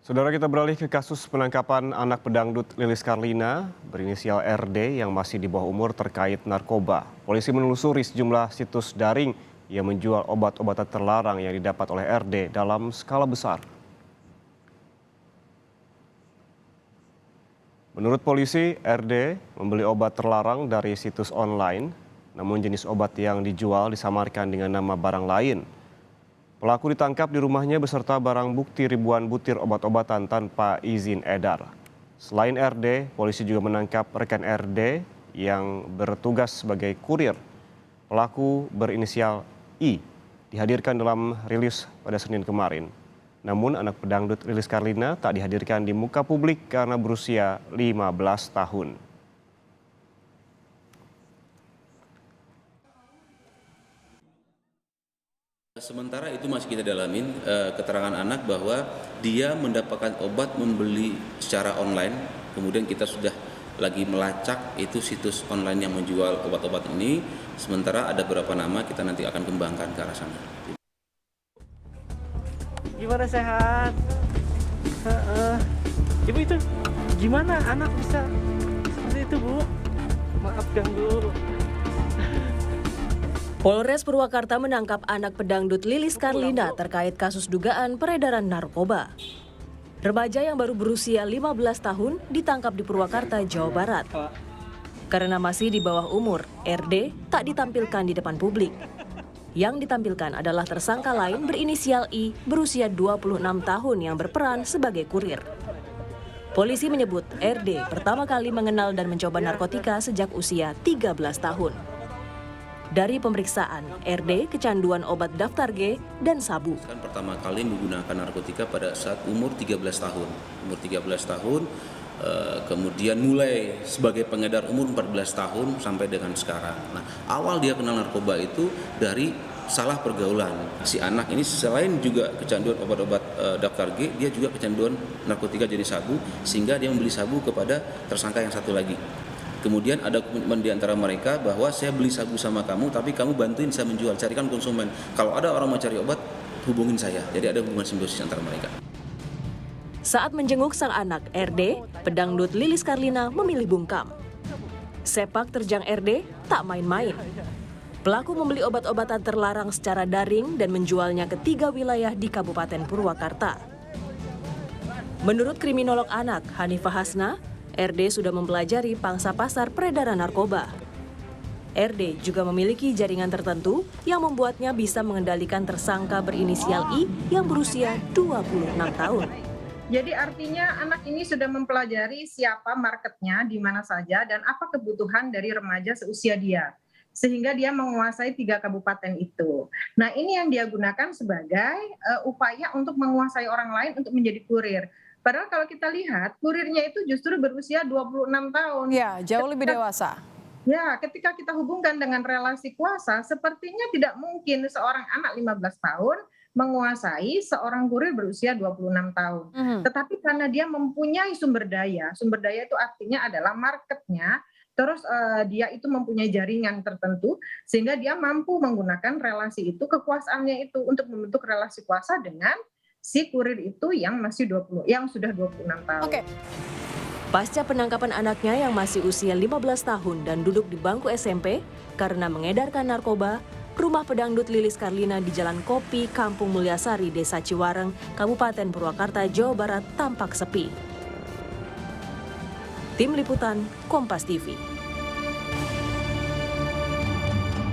Saudara, kita beralih ke kasus penangkapan anak pedangdut Lilis Karlina berinisial RD yang masih di bawah umur terkait narkoba. Polisi menelusuri sejumlah situs daring yang menjual obat-obatan terlarang yang didapat oleh RD dalam skala besar. Menurut polisi, RD membeli obat terlarang dari situs online, namun jenis obat yang dijual disamarkan dengan nama barang lain. Pelaku ditangkap di rumahnya beserta barang bukti ribuan butir obat-obatan tanpa izin edar. Selain RD, polisi juga menangkap rekan RD yang bertugas sebagai kurir. Pelaku berinisial I dihadirkan dalam rilis pada Senin kemarin. Namun anak pedangdut Lilis Karlina tak dihadirkan di muka publik karena berusia 15 tahun. Sementara itu masih kita dalamin keterangan anak bahwa dia mendapatkan obat membeli secara online. Kemudian kita sudah lagi melacak itu situs online yang menjual obat-obat ini. Sementara ada beberapa nama kita nanti akan kembangkan ke arah sana. Gimana, sehat? Ibu itu gimana anak bisa seperti itu, Bu? Maaf ganggu. Polres Purwakarta menangkap anak pedangdut Lilis Karlina terkait kasus dugaan peredaran narkoba. Remaja yang baru berusia 15 tahun ditangkap di Purwakarta, Jawa Barat. Karena masih di bawah umur, RD tak ditampilkan di depan publik. Yang ditampilkan adalah tersangka lain berinisial I berusia 26 tahun yang berperan sebagai kurir. Polisi menyebut RD pertama kali mengenal dan mencoba narkotika sejak usia 13 tahun. Dari pemeriksaan, RD kecanduan obat daftar G dan sabu. Pertama kali menggunakan narkotika pada saat umur 13 tahun. Umur 13 tahun, kemudian mulai sebagai pengedar umur 14 tahun sampai dengan sekarang. Nah, awal dia kenal narkoba itu dari salah pergaulan. Si anak ini selain juga kecanduan obat-obat daftar G, dia juga kecanduan narkotika jenis sabu, sehingga dia membeli sabu kepada tersangka yang satu lagi. Kemudian ada komitmen di antara mereka bahwa saya beli sabu sama kamu, tapi kamu bantuin saya menjual, carikan konsumen. Kalau ada orang mau cari obat, hubungin saya. Jadi ada hubungan simbiosis antara mereka. Saat menjenguk sang anak, RD, pedangdut Lilis Karlina memilih bungkam. Sepak terjang RD tak main-main. Pelaku membeli obat-obatan terlarang secara daring dan menjualnya ke 3 wilayah di Kabupaten Purwakarta. Menurut kriminolog anak Hanifah Hasna, RD sudah mempelajari pangsa pasar peredaran narkoba. RD juga memiliki jaringan tertentu yang membuatnya bisa mengendalikan tersangka berinisial I yang berusia 26 tahun. Jadi artinya anak ini sudah mempelajari siapa marketnya di mana saja dan apa kebutuhan dari remaja seusia dia. Sehingga dia menguasai 3 kabupaten itu. Nah, ini yang dia gunakan sebagai upaya untuk menguasai orang lain untuk menjadi kurir. Padahal kalau kita lihat, kurirnya itu justru berusia 26 tahun. Ya, jauh lebih dewasa. Ya, ketika kita hubungkan dengan relasi kuasa, sepertinya tidak mungkin seorang anak 15 tahun menguasai seorang kurir berusia 26 tahun. Tetapi karena dia mempunyai sumber daya itu artinya adalah marketnya, terus dia itu mempunyai jaringan tertentu, sehingga dia mampu menggunakan relasi itu, kekuasaannya itu untuk membentuk relasi kuasa dengan si kurir itu yang sudah 26 tahun. Oke. Pasca penangkapan anaknya yang masih usia 15 tahun dan duduk di bangku SMP karena mengedarkan narkoba, rumah pedangdut Lilis Karlina di Jalan Kopi, Kampung Mulyasari, Desa Ciwareng, Kabupaten Purwakarta, Jawa Barat tampak sepi. Tim Liputan, Kompas TV.